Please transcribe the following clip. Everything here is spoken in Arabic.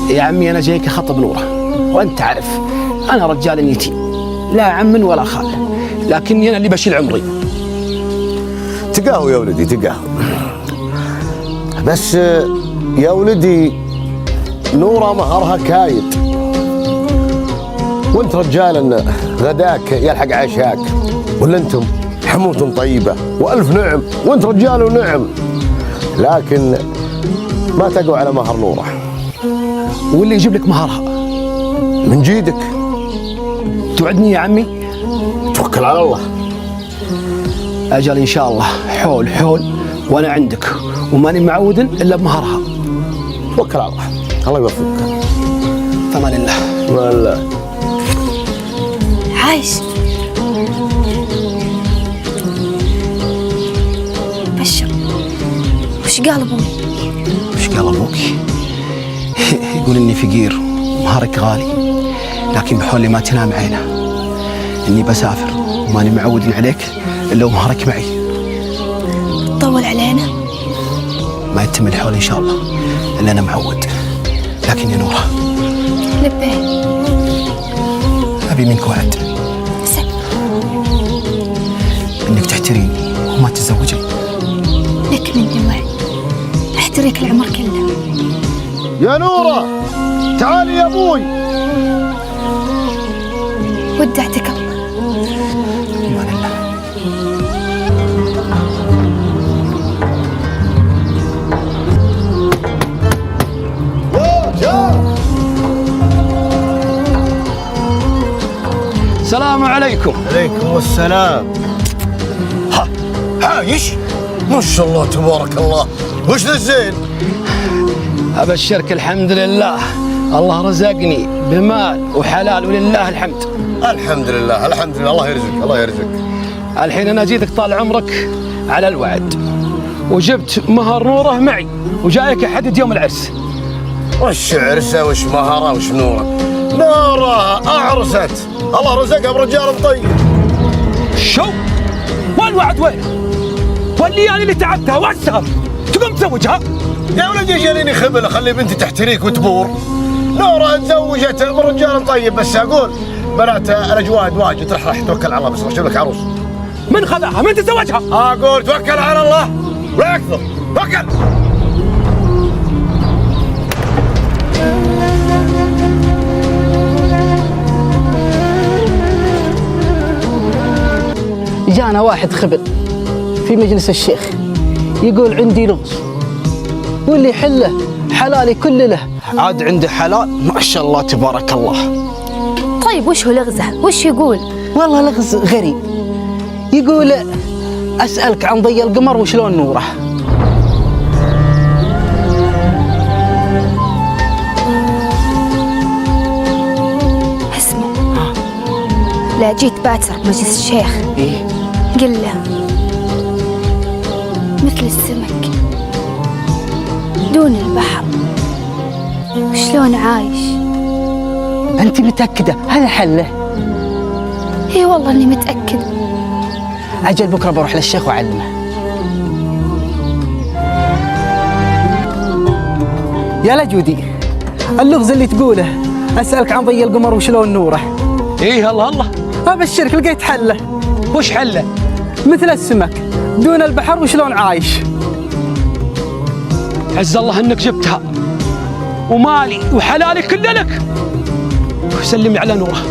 يا عمي أنا جايك أخطب نورة، وأنت عارف أنا رجال يتيم، لا عم ولا خال، لكني أنا اللي بشيل عمري. تقاهو يا ولدي تقاهو، بس يا ولدي نورة مهرها كايد، وانت رجال غداك يلحق عشاك، ولا انتم حموت طيبة وألف نعم، وانت رجال ونعم، لكن ما تقوى على مهر نورة. واللي يجيب لك مهرها من جيدك. توعدني يا عمي؟ توكل على الله. أجل إن شاء الله، حول حول وأنا عندك، وماني معود إلا بمهرها. توكل على الله، الله يوفقك. فمان الله. فمان الله. عايش بشر، وش قال ابوي؟ وش قال أبوك؟ يقول إني فقير ومهرك غالي، لكن بحولي ما تنام عينه، إني بسافر وماني معود عليك إلا ومهرك معي. طول علينا؟ ما يتم الحول إن شاء الله إلا أنا معود، لكن يا نورة لبيه أبي منك وعد إنك تحتريني وما تتزوجين. لك مني وعد، احتريك العمر كله. يا نورة تعالي يا أبوي. ودعتك الله. أمان الله. السلام عليكم. عليكم السلام. عايش ما شاء الله تبارك الله، وش ذا الزين؟ أبشرك الحمد لله، الله رزقني بمال وحلال ولله الحمد. الحمد لله الحمد لله، الله يرزقك الله يرزقك. الحين أنا جيتك طال عمرك على الوعد، وجبت مهر نورة معي، وجايك أحدد يوم العرس. وش عرسه وش مهره وش نوره؟ نوره أعرست، الله رزقها برجال طيب. شو؟ والوعد وينه؟ والليالي اللي تعبتها والسهر تقوم تزوجها؟ يا ولدي جاليني خبل اخلي بنتي تحتريك وتبور. نوره تزوجت من رجال طيب، بس اقول بنات الاجواد واجد. رح توكل على الله، بس اشوف لك عروس. من خذاها؟ من تزوجها؟ اقول توكل على الله ولا اكثر، توكل. جانا واحد خبل في مجلس الشيخ يقول عندي لغز، واللي يحله حلالي كل له. عاد عنده حلال ما شاء الله تبارك الله. طيب وش هو لغزه؟ وش يقول؟ والله لغز غريب، يقول أسألك عن ضي القمر وشلون نوره. اسمع، لا جيت باكر مجلس الشيخ إيه؟ قل له مثل السمك دون البحر، وشلون عايش. أنت متأكدة هذا حله؟ اي والله اني متأكد. أجل بكرة بروح للشيخ وأعلمه. يا لجودي، اللغز اللي تقوله أسألك عن ضي القمر وشلون نوره. إيه الله الله. أبشرك لقيت حله. وش حله؟ مثل السمك دون البحر وشلون عايش. عز الله انك جبتها، ومالي وحلالي كله لك، وسلمي على نوره.